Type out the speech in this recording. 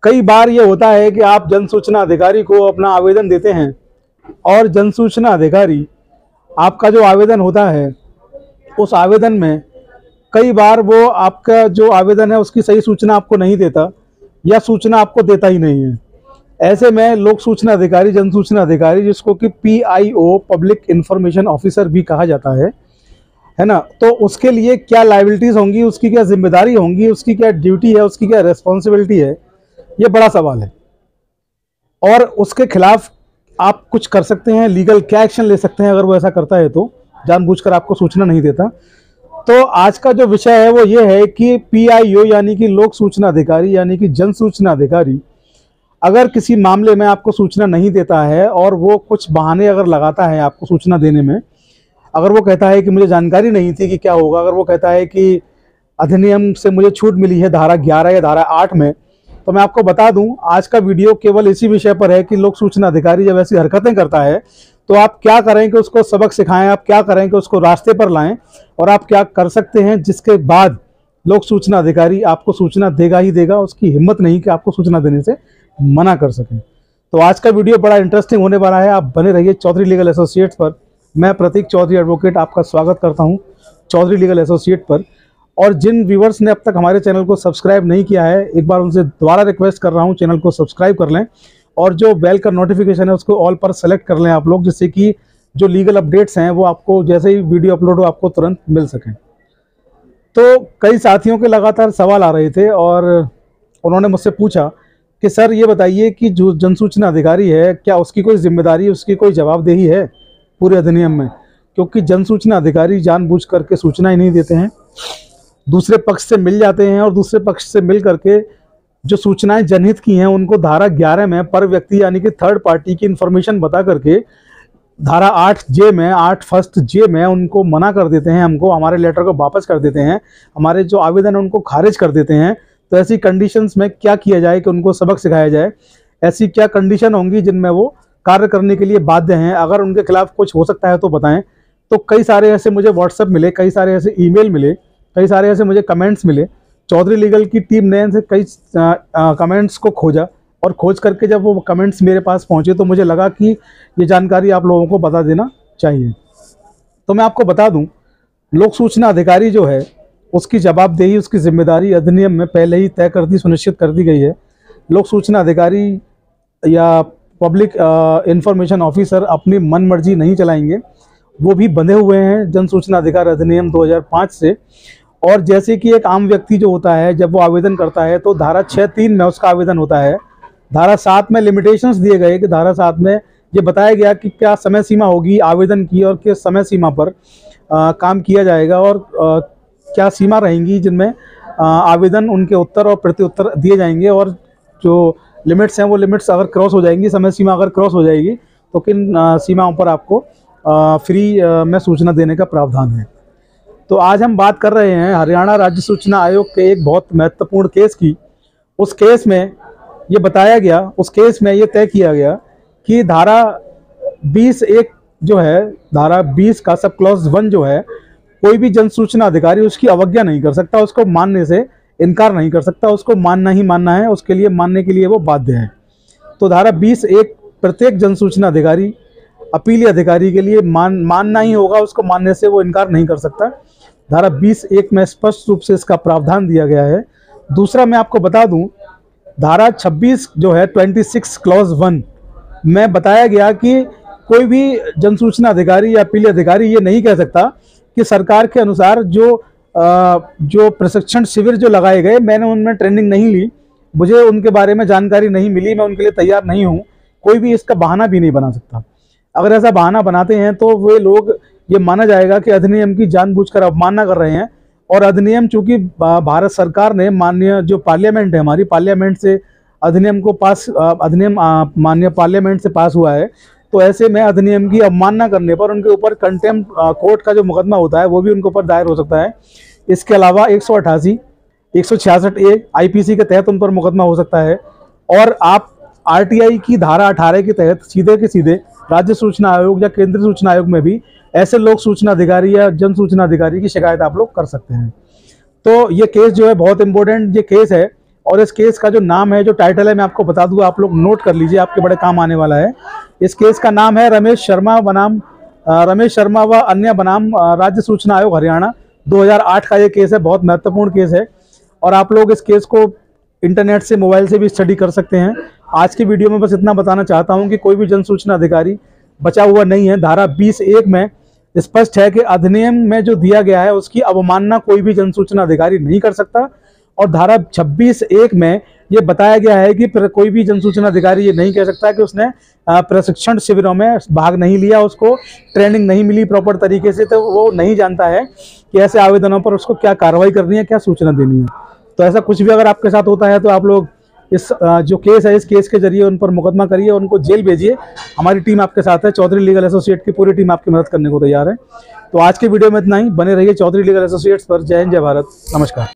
कई बार ये होता है कि आप जन सूचना अधिकारी को अपना आवेदन देते हैं और जन सूचना अधिकारी आपका जो आवेदन होता है उस आवेदन में कई बार वो आपका जो आवेदन है उसकी सही सूचना आपको नहीं देता या सूचना आपको देता ही नहीं है। ऐसे में लोक सूचना अधिकारी, जन सूचना अधिकारी, जिसको कि PIO पब्लिक इंफॉर्मेशन ऑफिसर भी कहा जाता है ना, तो उसके लिए क्या लायबिलिटीज़ होंगी, उसकी क्या जिम्मेदारी होंगी, उसकी क्या ड्यूटी है, उसकी क्या रिस्पॉन्सिबिलिटी है, ये बड़ा सवाल है। और उसके खिलाफ आप कुछ कर सकते हैं, लीगल क्या एक्शन ले सकते हैं अगर वो ऐसा करता है तो, जानबूझकर आपको सूचना नहीं देता। तो आज का जो विषय है वो ये है कि PIO यानी कि लोक सूचना अधिकारी यानी कि जन सूचना अधिकारी अगर किसी मामले में आपको सूचना नहीं देता है और वो कुछ बहाने अगर लगाता है आपको सूचना देने में, अगर वो कहता है कि मुझे जानकारी नहीं थी कि क्या होगा, अगर वो कहता है कि अधिनियम से मुझे छूट मिली है धारा 11 या धारा 8 में, तो मैं आपको बता दूं आज का वीडियो केवल इसी विषय पर है कि लोक सूचना अधिकारी जब ऐसी हरकतें करता है तो आप क्या करें कि उसको सबक सिखाएं, आप क्या करें कि उसको रास्ते पर लाएं, और आप क्या कर सकते हैं जिसके बाद लोक सूचना अधिकारी आपको सूचना देगा ही देगा, उसकी हिम्मत नहीं कि आपको सूचना देने से मना कर सकें। तो आज का वीडियो बड़ा इंटरेस्टिंग होने वाला है, आप बने रहिए चौधरी लीगल एसोसिएट्स पर। मैं प्रतीक चौधरी एडवोकेट आपका स्वागत करता हूं चौधरी लीगल एसोसिएट पर। और जिन व्यूवर्स ने अब तक हमारे चैनल को सब्सक्राइब नहीं किया है, एक बार उनसे दोबारा रिक्वेस्ट कर रहा हूं चैनल को सब्सक्राइब कर लें और जो बेल का नोटिफिकेशन है उसको ऑल पर सेलेक्ट कर लें आप लोग, जिससे कि जो लीगल अपडेट्स हैं वो आपको जैसे ही वीडियो अपलोड हो आपको तुरंत मिल सकें। तो कई साथियों के लगातार सवाल आ रहे थे और उन्होंने मुझसे पूछा कि सर ये बताइए कि जो जन सूचना अधिकारी है क्या उसकी कोई जिम्मेदारी, उसकी कोई जवाबदेही है पूरे अधिनियम में, क्योंकि जन सूचना अधिकारी जानबूझ करके सूचना ही नहीं देते हैं, दूसरे पक्ष से मिल जाते हैं और दूसरे पक्ष से मिल करके जो सूचनाएं जनहित की हैं उनको धारा 11 में पर व्यक्ति यानी कि थर्ड पार्टी की इन्फॉर्मेशन बता करके धारा 8J में 8 फर्स्ट J में उनको मना कर देते हैं, हमको हमारे लेटर को वापस कर देते हैं, हमारे जो आवेदन है उनको खारिज कर देते हैं। तो ऐसी कंडीशंस में क्या किया जाए कि उनको सबक सिखाया जाए, ऐसी क्या कंडीशन होंगी जिनमें वो कार्य करने के लिए बाध्य हैं, अगर उनके खिलाफ कुछ हो सकता है तो बताएं। तो कई सारे ऐसे मुझे व्हाट्सएप मिले, कई सारे ऐसे ईमेल मिले, कई सारे ऐसे मुझे कमेंट्स मिले। चौधरी लीगल की टीम ने इनसे कई कमेंट्स को खोजा और खोज करके जब वो कमेंट्स मेरे पास पहुंचे तो मुझे लगा कि ये जानकारी आप लोगों को बता देना चाहिए। तो मैं आपको बता दूं, लोक सूचना अधिकारी जो है उसकी जवाबदेही, उसकी जिम्मेदारी अधिनियम में पहले ही तय कर दी, सुनिश्चित कर दी गई है। लोक सूचना अधिकारी या पब्लिक इंफॉर्मेशन ऑफिसर अपनी मनमर्जी नहीं चलाएंगे, वो भी बंधे हुए हैं जन सूचना अधिकार अधिनियम 2005 से। और जैसे कि एक आम व्यक्ति जो होता है जब वो आवेदन करता है तो धारा 6(3) में उसका आवेदन होता है, धारा 7 में लिमिटेशंस दिए गए कि धारा 7 में ये बताया गया कि क्या समय सीमा होगी आवेदन की और किस समय सीमा पर काम किया जाएगा और क्या सीमा रहेंगी जिनमें आवेदन, उनके उत्तर और प्रत्युत्तर दिए जाएंगे, और जो लिमिट्स हैं वो लिमिट्स अगर क्रॉस हो जाएंगी, समय सीमा अगर क्रॉस हो जाएगी तो किन सीमाओं पर आपको फ्री में सूचना देने का प्रावधान है। तो आज हम बात कर रहे हैं हरियाणा राज्य सूचना आयोग के एक बहुत महत्वपूर्ण केस की। उस केस में ये बताया गया, उस केस में ये तय किया गया कि धारा 20(1) जो है, धारा 20 का सब क्लॉज 1 जो है, कोई भी जन सूचना अधिकारी उसकी अवज्ञा नहीं कर सकता, उसको मानने से इनकार नहीं कर सकता, उसको मानना ही मानना है, उसके लिए मानने के लिए वो बाध्य है। तो धारा 20(1) प्रत्येक जन सूचना अधिकारी अपीली अधिकारी के लिए मानना ही होगा, उसको मानने से वो इनकार नहीं कर सकता। धारा 20(1) में स्पष्ट रूप से इसका प्रावधान दिया गया है। दूसरा मैं आपको बता दूं, धारा 26 जो है 26 क्लॉज 1 में बताया गया कि कोई भी जन सूचना अधिकारी या अपीली अधिकारी ये नहीं कह सकता कि सरकार के अनुसार जो प्रशिक्षण शिविर जो लगाए गए, मैंने उनमें ट्रेनिंग नहीं ली, मुझे उनके बारे में जानकारी नहीं मिली, मैं उनके लिए तैयार नहीं हूँ, कोई भी इसका बहाना भी नहीं बना सकता। अगर ऐसा बहाना बनाते हैं तो वे लोग, ये माना जाएगा कि अधिनियम की जानबूझकर अवमानना कर रहे हैं। और अधिनियम चूंकि भारत सरकार ने, माननीय जो पार्लियामेंट है हमारी, पार्लियामेंट से अधिनियम को पास, अधिनियम माननीय पार्लियामेंट से पास हुआ है, तो ऐसे में अधिनियम की अवमानना करने पर उनके ऊपर कंटेम्प्ट कोर्ट का जो मुकदमा होता है वो भी उनके ऊपर दायर हो सकता है। इसके अलावा 188, 166A IPC के तहत उन पर मुकदमा हो सकता है। और आप RTI की धारा 18 के तहत सीधे के सीधे राज्य सूचना आयोग या केंद्रीय सूचना आयोग में भी ऐसे लोक सूचना अधिकारी या जन सूचना अधिकारी की शिकायत आप लोग कर सकते हैं। तो ये केस जो है बहुत इंपॉर्टेंट ये केस है और इस केस का जो नाम है, जो टाइटल है, मैं आपको बता दूँ, आप लोग नोट कर लीजिए, आपके बड़े काम आने वाला है। इस केस का नाम है रमेश शर्मा बनाम व अन्य बनाम राज्य सूचना आयोग हरियाणा, 2008 का ये केस है। बहुत महत्वपूर्ण केस है और आप लोग इस केस को इंटरनेट से, मोबाइल से भी स्टडी कर सकते हैं। आज की वीडियो में बस इतना बताना चाहता हूं कि कोई भी जन सूचना अधिकारी बचा हुआ नहीं है। धारा 20(1) में स्पष्ट है कि अधिनियम में जो दिया गया है उसकी अवमानना कोई भी जन सूचना अधिकारी नहीं कर सकता। और धारा 26(1) में ये बताया गया है कि कोई भी जन सूचना अधिकारी ये नहीं कह सकता कि उसने प्रशिक्षण शिविरों में भाग नहीं लिया, उसको ट्रेनिंग नहीं मिली प्रॉपर तरीके से, तो वो नहीं जानता है कि ऐसे आवेदनों पर उसको क्या कार्रवाई करनी है, क्या सूचना देनी है। तो ऐसा कुछ भी अगर आपके साथ होता है तो आप लोग इस जो केस है, इस केस के जरिए उन पर मुकदमा करिए, उनको जेल भेजिए। हमारी टीम आपके साथ है, चौधरी लीगल एसोसिएट की पूरी टीम आपकी मदद करने को तैयार है। तो आज के वीडियो में इतना ही। बने रहिए चौधरी लीगल एसोसिएट्स पर। जय हिंद, जय भारत, नमस्कार।